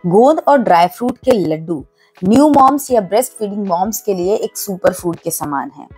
गोंद और dry fruit के लड्डू न्यू मॉम्स या ब्रेस्ट फीडिंग मॉम्स के लिए एक सुपर फूड के समान है।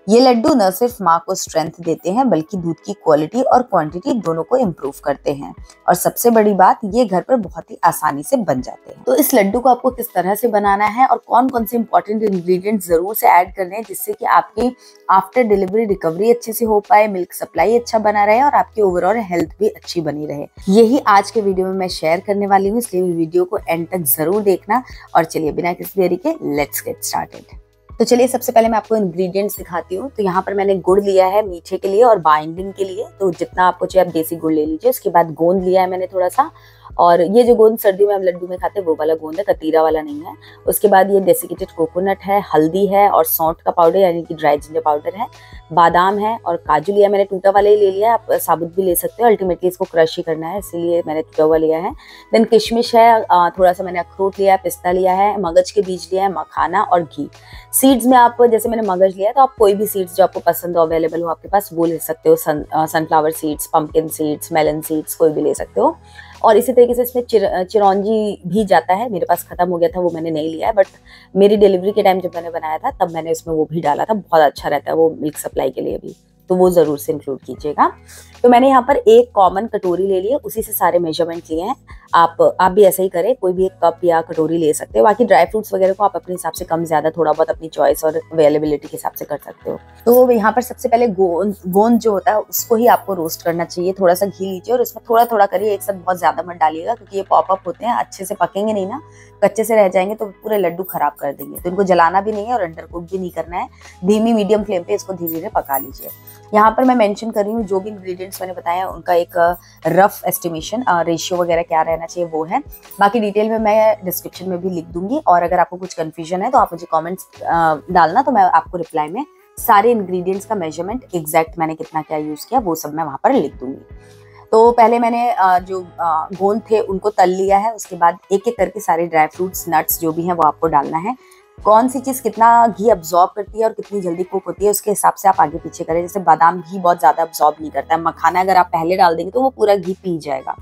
ये लड्डू न सिर्फ माँ को स्ट्रेंथ देते हैं बल्कि दूध की क्वालिटी और क्वांटिटी दोनों को इम्प्रूव करते हैं। और सबसे बड़ी बात, ये घर पर बहुत ही आसानी से बन जाते हैं। तो इस लड्डू को आपको किस तरह से बनाना है और कौन कौन से इंपॉर्टेंट इंग्रेडिएंट्स जरूर से ऐड करने हैं जिससे कि आपकी आफ्टर डिलीवरी रिकवरी अच्छे से हो पाए, मिल्क सप्लाई अच्छा बना रहे और आपकी ओवरऑल हेल्थ भी अच्छी बनी रहे, यही आज के वीडियो में मैं शेयर करने वाली हूँ। इसलिए वीडियो को एंड तक जरूर देखना। और चलिए बिना किसी देरी के लेट्स गेट स्टार्टेड। तो चलिए सबसे पहले मैं आपको इंग्रेडिएंट्स दिखाती हूँ। तो यहाँ पर मैंने गुड़ लिया है मीठे के लिए और बाइंडिंग के लिए, तो जितना आपको चाहिए आप देसी गुड़ ले लीजिए। उसके बाद गोंद लिया है मैंने थोड़ा सा, और ये जो गोंद सर्दियों में हम लड्डू में खाते हैं वो वाला गोंद है, कतीरा वाला नहीं है। उसके बाद ये डेसिकेटेड कोकोनट है, हल्दी है और सौंठ का पाउडर यानी कि ड्राई जिंजर पाउडर है, बादाम है और काजू लिया। मैंने टूटा वाला ही ले लिया है, आप साबुत भी ले सकते हो। अल्टीमेटली इसको क्रश ही करना है, इसीलिए मैंने टूटा हुआ लिया है। देन किशमिश है, थोड़ा सा मैंने अखरोट लिया है, पिस्ता लिया है, मगज के बीज लिया है, मखाना और घी। सीड्स में आप जैसे मैंने मगज लिया है तो आप कोई भी सीड्स जो आपको पसंद हो, अवेलेबल हो आपके पास, वो ले सकते हो। Sunflower seeds, pumpkin seeds, melon seeds, कोई भी ले सकते हो। और इसी तरीके से इसमें चिरौंजी भी जाता है, मेरे पास खत्म हो गया था वो मैंने नहीं लिया है, बट मेरी डिलीवरी के टाइम जब मैंने बनाया था तब मैंने इसमें वो भी डाला था। बहुत अच्छा रहता है वो मिल्क सप्लाई के लिए भी, तो वो जरूर से इंक्लूड कीजिएगा। तो मैंने यहाँ पर एक कॉमन कटोरी ले ली है, उसी से सारे मेजरमेंट लिए हैं। आप भी ऐसा ही करें, कोई भी एक कप या कटोरी ले सकते हो। बाकी ड्राई फ्रूट्स वगैरह को आप अपने हिसाब से कम ज्यादा थोड़ा बहुत अपनी चॉइस और अवेलेबिलिटी के हिसाब से कर सकते हो। तो यहाँ पर सबसे पहले गोंद जो होता है उसको ही आपको रोस्ट करना चाहिए। थोड़ा सा घी लीजिए और उसमें थोड़ा थोड़ा करिए, एक साथ बहुत ज्यादा मत डालिएगा क्योंकि ये पॉपअप होते हैं, अच्छे से पकेंगे नहीं ना, कच्चे से रह जाएंगे तो पूरे लड्डू खराब कर देंगे। तो इनको जलाना भी नहीं है और अंडर कुक भी नहीं करना है, धीमी मीडियम फ्लेम पे इसको धीरे धीरे पका लीजिए। यहाँ पर मैं मेंशन कर रही हूँ जो भी इंग्रेडिएंट्स मैंने बताया उनका एक रफ एस्टिमेशन, रेशियो वगैरह क्या रहना चाहिए वो है। बाकी डिटेल में मैं डिस्क्रिप्शन में भी लिख दूंगी, और अगर आपको कुछ कंफ्यूजन है तो आप मुझे कमेंट्स डालना, तो मैं आपको रिप्लाई में सारे इंग्रेडिएंट्स का मेजरमेंट एग्जैक्ट मैंने कितना क्या यूज किया वो सब मैं वहां पर लिख दूंगी। तो पहले मैंने जो गोंद थे उनको तल लिया है। उसके बाद एक एक करके सारे ड्राई फ्रूट्स, नट्स जो भी हैं वो आपको डालना है। कौन सी चीज कितना घी अब्सॉर्ब करती है और कितनी जल्दी कुक होती है उसके हिसाब से आप आगे पीछे करें। जैसे बादाम घी बहुत ज्यादा अब्सॉर्ब नहीं करता है, मखाना अगर आप पहले डाल देंगे तो वो पूरा घी पी जाएगा,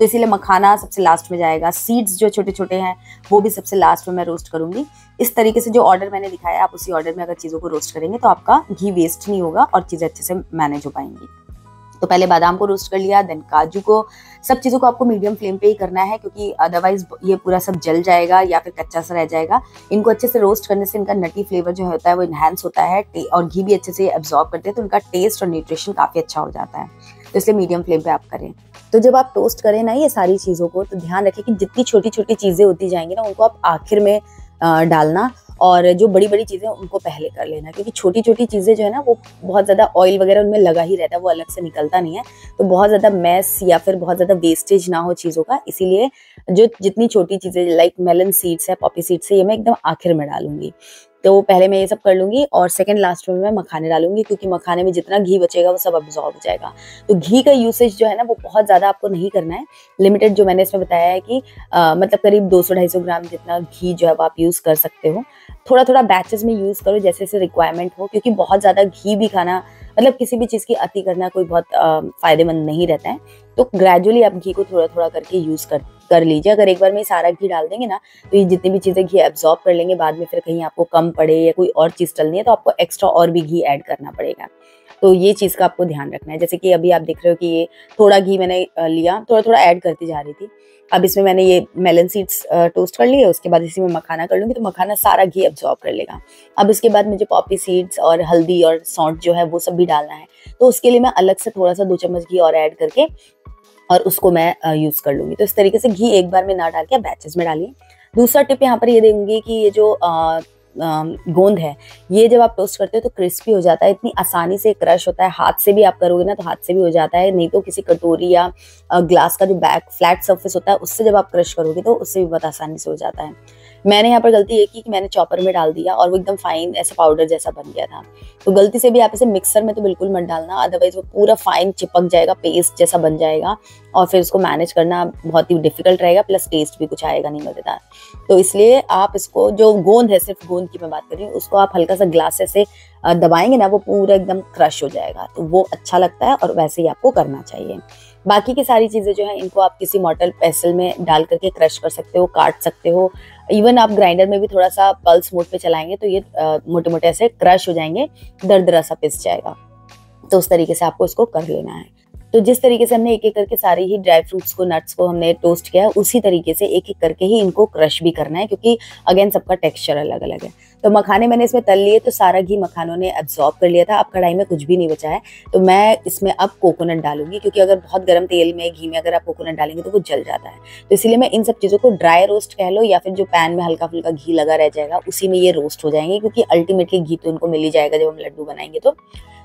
तो इसीलिए मखाना सबसे लास्ट में जाएगा। सीड्स जो छोटे छोटे हैं वो भी सबसे लास्ट में मैं रोस्ट करूंगी। इस तरीके से जो ऑर्डर मैंने दिखाया आप उसी ऑर्डर में अगर चीजों को रोस्ट करेंगे तो आपका घी वेस्ट नहीं होगा और चीजें अच्छे से मैनेज हो पाएंगी। तो पहले बादाम को रोस्ट कर लिया, देन काजू को। सब चीज़ों को आपको मीडियम फ्लेम पे ही करना है क्योंकि अदरवाइज ये पूरा सब जल जाएगा या फिर कच्चा सा रह जाएगा। इनको अच्छे से रोस्ट करने से इनका नटी फ्लेवर जो होता है वो इन्हांस होता है, और घी भी अच्छे से एब्जॉर्ब करते हैं तो इनका टेस्ट और न्यूट्रिशन काफ़ी अच्छा हो जाता है। तो इसलिए मीडियम फ्लेम पे आप करें। तो जब आप टोस्ट करें ना ये सारी चीज़ों को, तो ध्यान रखें कि जितनी छोटी छोटी चीज़ें होती जाएंगी ना उनको आप आखिर में डालना, और जो बड़ी बड़ी चीज़ें उनको पहले कर लेना, क्योंकि छोटी छोटी चीज़ें जो है ना वो बहुत ज़्यादा ऑयल वगैरह उनमें लगा ही रहता है, वो अलग से निकलता नहीं है। तो बहुत ज़्यादा मैस या फिर बहुत ज़्यादा वेस्टेज ना हो चीज़ों का, इसीलिए जो जितनी छोटी चीज़ें लाइक मेलन सीड्स है, पॉपी सीड्स है, ये मैं एकदम आखिर में डालूंगी। तो पहले मैं ये सब कर लूंगी और सेकंड लास्ट में मैं मखाने डालूंगी, क्योंकि मखाने में जितना घी बचेगा वो सब अब्सॉर्ब हो जाएगा। तो घी का यूसेज जो है ना वो बहुत ज़्यादा आपको नहीं करना है, लिमिटेड जो मैंने इसमें बताया है कि मतलब करीब 200-250 ग्राम जितना घी जो है आप यूज़ कर सकते हो। थोड़ा थोड़ा बैचेस में यूज़ करो जैसे जैसे रिक्वायरमेंट हो, क्योंकि बहुत ज़्यादा घी भी खाना मतलब किसी भी चीज़ की अति करना कोई बहुत फ़ायदेमंद नहीं रहता है। तो ग्रेजुअली आप घी को थोड़ा थोड़ा करके यूज़ कर लीजिए। अगर एक बार में सारा घी डाल देंगे ना तो ये जितनी भी चीज़ें घी एब्जॉर्ब कर लेंगे, बाद में फिर कहीं आपको कम पड़े या कोई और चीज़ डलनी है तो आपको एक्स्ट्रा और भी घी ऐड करना पड़ेगा। तो ये चीज़ का आपको ध्यान रखना है। जैसे कि अभी आप देख रहे हो कि ये थोड़ा घी मैंने लिया, थोड़ा थोड़ा ऐड करती जा रही थी। अब इसमें मैंने ये मेलन सीड्स टोस्ट कर लिए, उसके बाद इसी में मखाना कर लूँगी तो मखाना सारा घी अब्सॉर्ब कर लेगा। अब इसके बाद मुझे पॉपी सीड्स और हल्दी और सौंठ जो है वो सब भी डालना है, तो उसके लिए मैं अलग से थोड़ा सा 2 चम्मच घी और ऐड करके और उसको मैं यूज़ कर लूँगी। तो इस तरीके से घी एक बार में ना डाल के बैचेस में डालिए। दूसरा टिप यहाँ पर ये दूंगी कि ये जो गोंद है ये जब आप टोस्ट करते हो तो क्रिस्पी हो जाता है, इतनी आसानी से क्रश होता है। हाथ से भी आप करोगे ना तो हाथ से भी हो जाता है, नहीं तो किसी कटोरी या ग्लास का जो बैक फ्लैट सरफेस होता है उससे जब आप क्रश करोगे तो उससे भी बहुत आसानी से हो जाता है। मैंने यहाँ पर गलती ये की कि मैंने चॉपर में डाल दिया और वो एकदम फाइन ऐसा पाउडर जैसा बन गया था। तो गलती से भी आप इसे मिक्सर में तो बिल्कुल मत डालना, अदरवाइज वो पूरा फाइन चिपक जाएगा, पेस्ट जैसा बन जाएगा और फिर उसको मैनेज करना बहुत ही डिफिकल्ट रहेगा, प्लस टेस्ट भी कुछ आएगा नहीं मजेदार। तो इसलिए आप इसको, जो गोंद है, सिर्फ गोंद की मैं बात कर रही हूँ, उसको आप हल्का सा ग्लास से दबाएंगे ना वो पूरा एकदम क्रश हो जाएगा, तो वो अच्छा लगता है और वैसे ही आपको करना चाहिए। बाकी की सारी चीज़ें जो है इनको आप किसी मॉर्टर पेसल में डाल करके क्रश कर सकते हो, काट सकते हो। इवन आप ग्राइंडर में भी थोड़ा सा पल्स मोड पे चलाएंगे तो ये मोटे मोटे ऐसे क्रश हो जाएंगे, दरदरा सा पिस जाएगा। तो उस तरीके से आपको इसको कर लेना है। तो जिस तरीके से हमने एक एक करके सारे ही ड्राई फ्रूट्स को, नट्स को हमने टोस्ट किया है, उसी तरीके से एक एक करके ही इनको क्रश भी करना है, क्योंकि अगेन सबका टेक्सचर अलग अलग है। तो मखाने मैंने इसमें तल लिए, तो सारा घी मखानों ने एब्जॉर्ब कर लिया था। अब कढ़ाई में कुछ भी नहीं बचा है, तो मैं इसमें अब कोकोनट डालूंगी, क्योंकि अगर बहुत गर्म तेल में, घी में अगर आप कोकोनट डालेंगे तो वो जल जाता है। तो इसीलिए मैं इन सब चीज़ों को ड्राई रोस्ट कह लो, या फिर जो पैन में हल्का फुल्का घी लगा रह जाएगा उसी में ये रोस्ट हो जाएंगे, क्योंकि अल्टीमेटली घी तो इनको मिल ही जाएगा जब हम लड्डू बनाएंगे। तो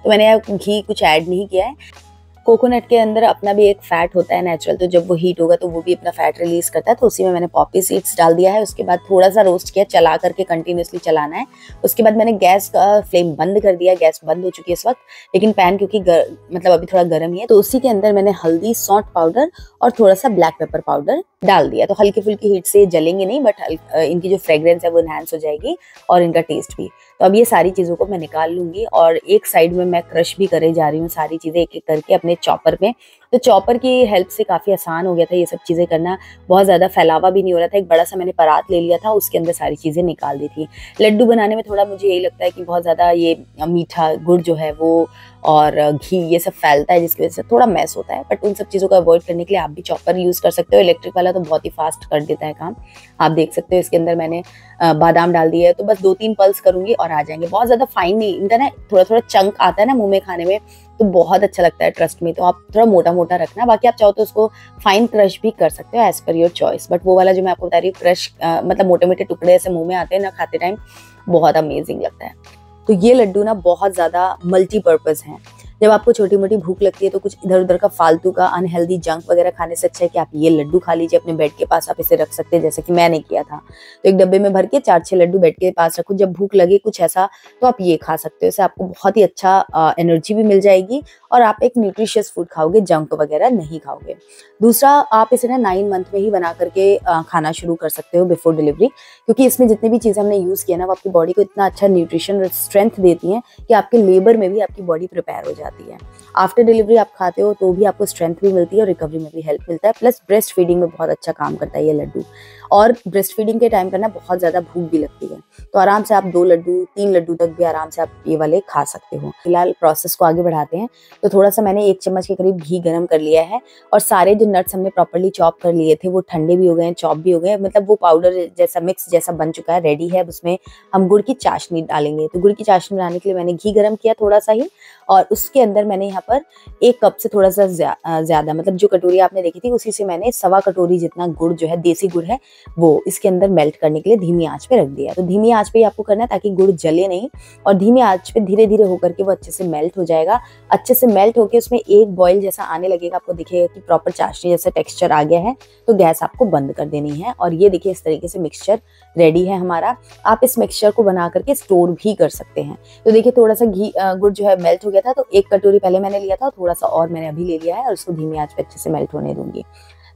मैंने घी कुछ ऐड नहीं किया है। कोकोनट के अंदर अपना भी एक फैट होता है नेचुरल, तो जब वो हीट होगा तो वो भी अपना फैट रिलीज करता है। तो उसी में मैंने पॉपी सीड्स डाल दिया है। उसके बाद थोड़ा सा रोस्ट किया, चला करके कंटिन्यूसली चलाना है। उसके बाद मैंने गैस का फ्लेम बंद कर दिया। गैस बंद हो चुकी है इस वक्त, लेकिन पैन क्योंकि मतलब अभी थोड़ा गर्म ही है, तो उसी के अंदर मैंने हल्दी, सौंठ पाउडर और थोड़ा सा ब्लैक पेपर पाउडर डाल दिया। तो हल्की फुल्की हीट से जलेंगे नहीं, बट इनकी जो फ्रेग्रेंस है वो एनहांस हो जाएगी और इनका टेस्ट भी। तो अब ये सारी चीज़ों को मैं निकाल लूंगी, और एक साइड में मैं क्रश भी करे जा रही हूँ सारी चीज़ें एक एक करके अपने चॉपर में। तो चॉपर की हेल्प से काफ़ी आसान हो गया था ये सब चीज़ें करना, बहुत ज़्यादा फैलावा भी नहीं हो रहा था। एक बड़ा सा मैंने परात ले लिया था, उसके अंदर सारी चीज़ें निकाल दी थी। लड्डू बनाने में थोड़ा मुझे यही लगता है कि बहुत ज़्यादा ये मीठा गुड़ जो है वो और घी ये सब फैलता है, जिसकी वजह से थोड़ा मैस होता है। बट उन सब चीज़ों को अवॉइड करने के लिए आप भी चॉपर यूज़ कर सकते हो। इलेक्ट्रिक वाला तो बहुत ही फास्ट कर देता है काम। आप देख सकते हो इसके अंदर मैंने बादाम डाल दिए है, तो बस 2-3 पल्स करूंगी और आ जाएंगे। बहुत ज़्यादा फाइन नहीं, इनका ना थोड़ा थोड़ा चंक आता है ना मुंह में खाने में, तो बहुत अच्छा लगता है, ट्रस्ट में। तो आप थोड़ा मोटा मोटा रखना, बाकी आप चाहो तो उसको फाइन क्रश भी कर सकते हो as per your choice. But वो वाला जो मैं आपको बता रही हूँ क्रश, मतलब मोटे मोटे टुकड़े ऐसे मुंह में आते हैं ना खाते टाइम, बहुत अमेजिंग लगता है। तो ये लड्डू ना बहुत ज़्यादा मल्टीपर्पज़ हैं। जब आपको छोटी मोटी भूख लगती है तो कुछ इधर उधर का फालतू का अनहेल्दी जंक वगैरह खाने से अच्छा है कि आप ये लड्डू खा लीजिए अपने बेड के पास। आप इसे रख सकते हैं, जैसे कि मैंने किया था। तो एक डब्बे में भर के 4-6 लड्डू बेड के पास रखो, जब भूख लगे कुछ ऐसा तो आप ये खा सकते हो। इससे आपको बहुत ही अच्छा एनर्जी भी मिल जाएगी और आप एक न्यूट्रिशियस फूड खाओगे, जंक वगैरह नहीं खाओगे। दूसरा, आप इसे ना 9 मंथ में ही बना करके खाना शुरू कर सकते हो बिफोर डिलीवरी, क्योंकि इसमें जितनी भी चीज़ें हमने यूज़ किया ना वो आपकी बॉडी को इतना अच्छा न्यूट्रिशन स्ट्रेंथ देती हैं कि आपके लेबर में भी आपकी बॉडी प्रिपेयर हो जाती है। आफ्टर डिलीवरी आप खाते हो तो भी आपको स्ट्रेंथ भी मिलती है और रिकवरी में भी हेल्प मिलता है। प्लस ब्रेस्ट फीडिंग में बहुत अच्छा काम करता है ये लड्डू, और ब्रेस्ट फीडिंग के टाइम पर ना बहुत ज़्यादा भूख भी लगती है, तो आराम से आप 2 लड्डू 3 लड्डू तक भी आराम से आप ये वाले खा सकते हो। फिलहाल प्रोसेस को आगे बढ़ाते हैं। तो थोड़ा सा मैंने 1 चम्मच के करीब घी गर्म कर लिया है, और सारे जो नट्स हमने प्रॉपर्ली चॉप कर लिए थे वो ठंडे भी हो गए हैं, चॉप भी हो गए, मतलब वो पाउडर जैसा मिक्स जैसा बन चुका है, रेडी है। अब उसमें हम गुड़ की चाशनी डालेंगे। तो गुड़ की चाशनी बनाने के लिए मैंने घी गर्म किया थोड़ा सा ही, और उसके अंदर मैंने यहाँ पर 1 कप से थोड़ा सा ज़्यादा, मतलब जो कटोरी आपने देखी थी उसी से मैंने 1.25 कटोरी जितना गुड़ जो है, देसी गुड़ है, वो इसके अंदर मेल्ट करने के लिए धीमी आंच पे रख दिया। तो धीमी आंच पे ही आपको करना है ताकि गुड़ जले नहीं, और धीमी आंच पे धीरे धीरे होकर के वो अच्छे से मेल्ट हो जाएगा। अच्छे से मेल्ट होकर उसमें एक बॉईल जैसा आने लगेगा, आपको दिखेगा कि प्रॉपर चाशनी जैसा टेक्सचर आ गया है, तो गैस आपको बंद कर देनी है। और ये देखिए इस तरीके से मिक्सचर रेडी है हमारा। आप इस मिक्सचर को बना करके स्टोर भी कर सकते हैं। तो देखिए थोड़ा सा गुड़ जो है मेल्ट हो गया था, तो 1 कटोरी पहले मैंने लिया था, थोड़ा सा और मैंने अभी ले लिया है, और उसको धीमी आंच पे अच्छे से मेल्ट होने दूंगी।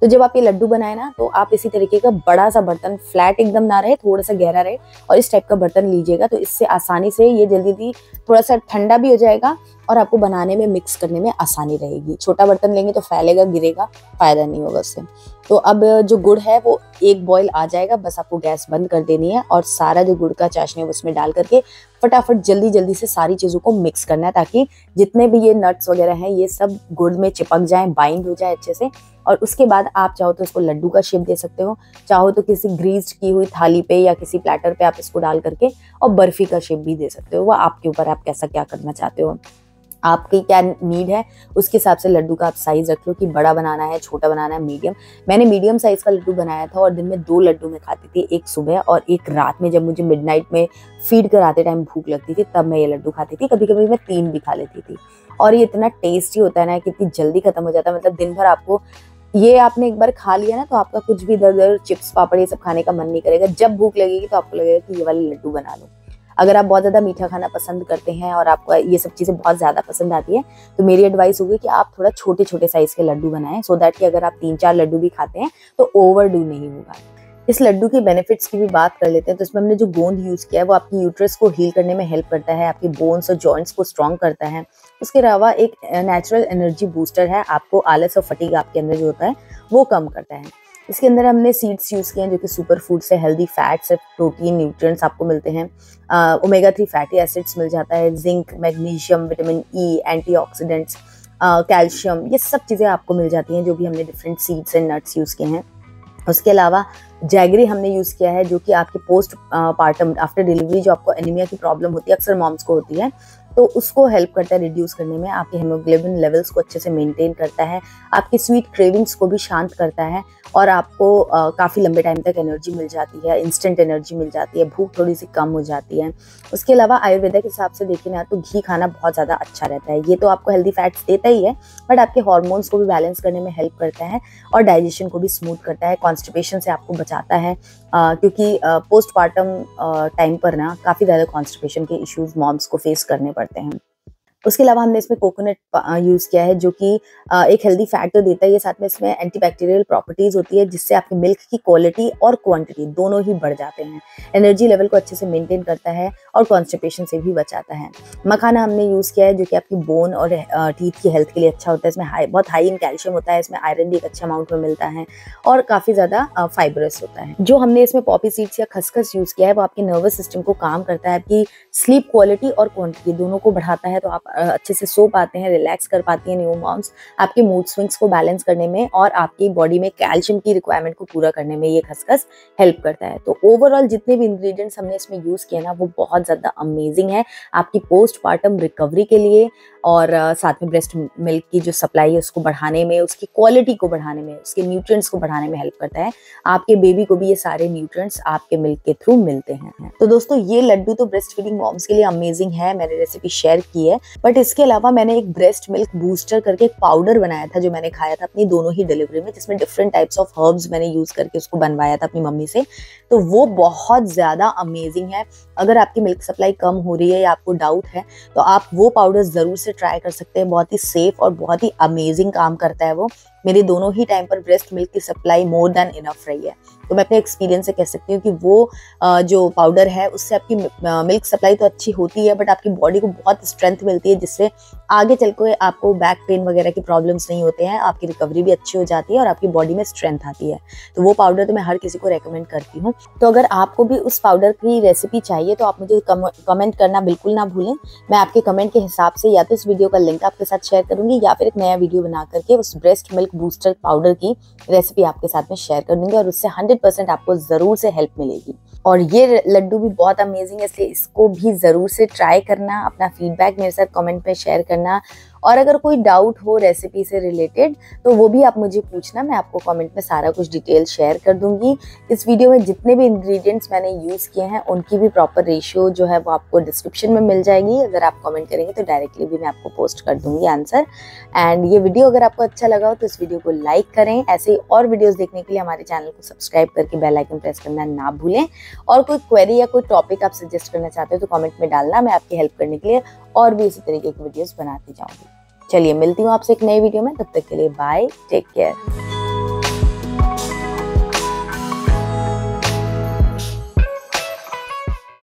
तो जब आप ये लड्डू बनाए ना, तो आप इसी तरीके का बड़ा सा बर्तन, फ्लैट एकदम ना रहे, थोड़ा सा गहरा रहे, और इस टाइप का बर्तन लीजिएगा। तो इससे आसानी से ये जल्दी थोड़ा सा ठंडा भी हो जाएगा और आपको बनाने में, मिक्स करने में आसानी रहेगी। छोटा बर्तन लेंगे तो फैलेगा, गिरेगा, फायदा नहीं होगा उससे। तो अब जो गुड़ है वो 1 बॉईल आ जाएगा, बस आपको गैस बंद कर देनी है, और सारा जो गुड़ का चाशनी है उसमें डाल करके फटाफट जल्दी जल्दी से सारी चीज़ों को मिक्स करना है, ताकि जितने भी ये नट्स वगैरह हैं ये सब गुड़ में चिपक जाएं, बाइंड हो जाए अच्छे से। और उसके बाद आप चाहो तो इसको लड्डू का शेप दे सकते हो, चाहो तो किसी ग्रीस्ड की हुई थाली पे या किसी प्लेटर पे आप इसको डाल करके और बर्फी का शेप भी दे सकते हो। वो आपके ऊपर, आप कैसा क्या करना चाहते हो, आपकी क्या नीड है उसके हिसाब से लड्डू का आप साइज रख लो कि बड़ा बनाना है, छोटा बनाना है, मीडियम। मैंने मीडियम साइज का लड्डू बनाया था, और दिन में 2 लड्डू मैं खाती थी, एक सुबह और एक रात में, जब मुझे मिडनाइट में फीड कराते टाइम भूख लगती थी तब मैं ये लड्डू खाती थी। कभी कभी मैं 3 भी खा लेती थी, और ये इतना टेस्टी होता है ना, कितनी जल्दी खत्म हो जाता है। मतलब दिन भर आपको ये आपने एक बार खा लिया ना, तो आपका कुछ भी इधर उधर चिप्स पापड़ ये सब खाने का मन नहीं करेगा। जब भूख लगेगी तो आपको लगेगा कि ये वाले लड्डू बना लो। अगर आप बहुत ज़्यादा मीठा खाना पसंद करते हैं और आपको ये सब चीज़ें बहुत ज़्यादा पसंद आती है, तो मेरी एडवाइस होगी कि आप थोड़ा छोटे छोटे साइज़ के लड्डू बनाएं, सो दैट कि अगर आप 3-4 लड्डू भी खाते हैं तो ओवरडू नहीं होगा। इस लड्डू के बेनिफिट्स की भी बात कर लेते हैं। तो इसमें हमने जो गोंद यूज़ किया है वो आपकी यूट्रस को हील करने में हेल्प करता है, आपके बोन्स और जॉइंट्स को स्ट्रॉन्ग करता है, उसके अलावा एक नेचुरल एनर्जी बूस्टर है, आपको आलस और फटीग आपके अंदर जो होता है वो कम करता है। इसके अंदर हमने सीड्स यूज किए हैं जो कि सुपर फूड से हेल्दी फैट्स, प्रोटीन, न्यूट्रिएंट्स आपको मिलते हैं। ओमेगा 3 फैटी एसिड्स मिल जाता है, zinc, magnesium, vitamin E, antioxidants, calcium, ये सब चीज़ें आपको मिल जाती हैं जो भी हमने different seeds and nuts use किए हैं। उसके अलावा जैगरी हमने यूज़ किया है जो कि आपके पोस्ट पार्टम आफ्टर डिलीवरी जो आपको एनीमिया की प्रॉब्लम होती है, अक्सर मॉम्स को होती है, तो उसको हेल्प करता है रिड्यूस करने में, आपके हेमोग्लोबिन लेवल्स को अच्छे से मेंटेन करता है, आपकी स्वीट क्रेविंग्स को भी शांत करता है और आपको काफ़ी लंबे टाइम तक एनर्जी मिल जाती है, इंस्टेंट एनर्जी मिल जाती है, भूख थोड़ी सी कम हो जाती है। उसके अलावा आयुर्वेदा के हिसाब से देखें ना तो घी खाना बहुत ज़्यादा अच्छा रहता है। ये तो आपको हेल्दी फैट्स देता ही है बट आपके हार्मोन्स को भी बैलेंस करने में हेल्प करता है और डाइजेशन को भी स्मूथ करता है, कॉन्स्टिपेशन से आपको बचाता है क्योंकि पोस्टपार्टम टाइम पर ना काफ़ी ज़्यादा कॉन्स्टिपेशन के इश्यूज मॉम्स को फेस करने पड़ते हैं। उसके अलावा हमने इसमें कोकोनट यूज़ किया है जो कि एक हेल्दी फैट तो देता ही है, साथ में इसमें एंटीबैक्टीरियल प्रॉपर्टीज़ होती है जिससे आपके मिल्क की क्वालिटी और क्वांटिटी दोनों ही बढ़ जाते हैं, एनर्जी लेवल को अच्छे से मेंटेन करता है और कॉन्स्टिपेशन से भी बचाता है। मखाना हमने यूज़ किया है जो कि आपकी बोन और टीथ की हेल्थ के लिए अच्छा होता है, इसमें बहुत हाई इन कैल्शियम होता है, इसमें आयरन भी एक अच्छा अमाउंट में मिलता है और काफ़ी ज़्यादा फाइबरस होता है। जो हमने इसमें पॉपी सीड्स या खसखस यूज़ किया है वो आपके नर्वस सिस्टम को काम करता है, आपकी स्लीप क्वालिटी और क्वांटिटी दोनों को बढ़ाता है, तो आप अच्छे से सो पाते हैं, रिलैक्स कर पाती हैं न्यू मॉम्स, आपके मूड स्विंग्स को बैलेंस करने में और आपकी बॉडी में कैल्शियम की रिक्वायरमेंट को पूरा करने में ये खसखस हेल्प करता है। तो ओवरऑल जितने भी इंग्रेडिएंट्स हमने इसमें यूज़ किए ना वो बहुत ज़्यादा अमेजिंग है आपकी पोस्टपार्टम रिकवरी के लिए और साथ में ब्रेस्ट मिल्क की जो सप्लाई है उसको बढ़ाने में, उसकी क्वालिटी को बढ़ाने में, उसके न्यूट्रिएंट्स को बढ़ाने में हेल्प करता है। आपके बेबी को भी ये सारे न्यूट्रिएंट्स आपके मिल्क के थ्रू मिलते हैं। तो दोस्तों ये लड्डू तो ब्रेस्ट फीडिंग मॉम्स के लिए अमेजिंग है, मैंने रेसिपी शेयर की है, बट इसके अलावा मैंने एक ब्रेस्ट मिल्क बूस्टर करके एक पाउडर बनाया था जो मैंने खाया था अपनी दोनों ही डिलीवरी में, जिसमें डिफरेंट टाइप्स ऑफ हर्ब्स मैंने यूज करके उसको बनवाया था अपनी मम्मी से, तो वो बहुत ज्यादा अमेजिंग है। अगर आपकी मिल्क सप्लाई कम हो रही है या आपको डाउट है तो आप वो पाउडर जरूर से ट्राई कर सकते हैं, बहुत ही सेफ और बहुत ही अमेजिंग काम करता है वो। मेरे दोनों ही टाइम पर ब्रेस्ट मिल्क की सप्लाई मोर देन इनफ रही है, तो मैं अपने एक्सपीरियंस से कह सकती हूँ कि वो जो पाउडर है उससे आपकी मिल्क सप्लाई तो अच्छी होती है बट आपकी बॉडी को बहुत स्ट्रेंथ मिलती है जिससे आगे चल के आपको बैक पेन वगैरह की प्रॉब्लम्स नहीं होते हैं, आपकी रिकवरी भी अच्छी हो जाती है और आपकी बॉडी में स्ट्रेंथ आती है। तो वो पाउडर तो मैं हर किसी को रेकमेंड करती हूँ। तो अगर आपको भी उस पाउडर की रेसिपी चाहिए तो आप मुझे कमेंट करना बिल्कुल ना भूलें। मैं आपके कमेंट के हिसाब से या तो इस वीडियो का लिंक आपके साथ शेयर करूंगी या फिर एक नया वीडियो बना करके उस ब्रेस्ट मिल्क बूस्टर पाउडर की रेसिपी आपके साथ में शेयर कर दूंगी और उससे 100% आपको जरूर से हेल्प मिलेगी। और ये लड्डू भी बहुत अमेजिंग है इसलिए इसको भी जरूर से ट्राई करना, अपना फीडबैक मेरे साथ कमेंट में शेयर करना और अगर कोई डाउट हो रेसिपी से रिलेटेड तो वो भी आप मुझे पूछना, मैं आपको कमेंट में सारा कुछ डिटेल शेयर कर दूंगी। इस वीडियो में जितने भी इंग्रेडिएंट्स मैंने यूज़ किए हैं उनकी भी प्रॉपर रेशियो जो है वो आपको डिस्क्रिप्शन में मिल जाएगी, अगर आप कमेंट करेंगे तो डायरेक्टली भी मैं आपको पोस्ट कर दूंगी आंसर। एंड ये वीडियो अगर आपको अच्छा लगा हो तो इस वीडियो को लाइक करें, ऐसे ही और वीडियोज़ देखने के लिए हमारे चैनल को सब्सक्राइब करके बेल आइकन प्रेस करना ना भूलें और कोई क्वेरी या कोई टॉपिक आप सजेस्ट करना चाहते हो तो कमेंट में डालना, मैं आपकी हेल्प करने के लिए और भी इसी तरीके की वीडियोस बनाती जाऊंगी। चलिए मिलती हूँ आपसे एक नई वीडियो में, तब तक के लिए बाय, टेक केयर।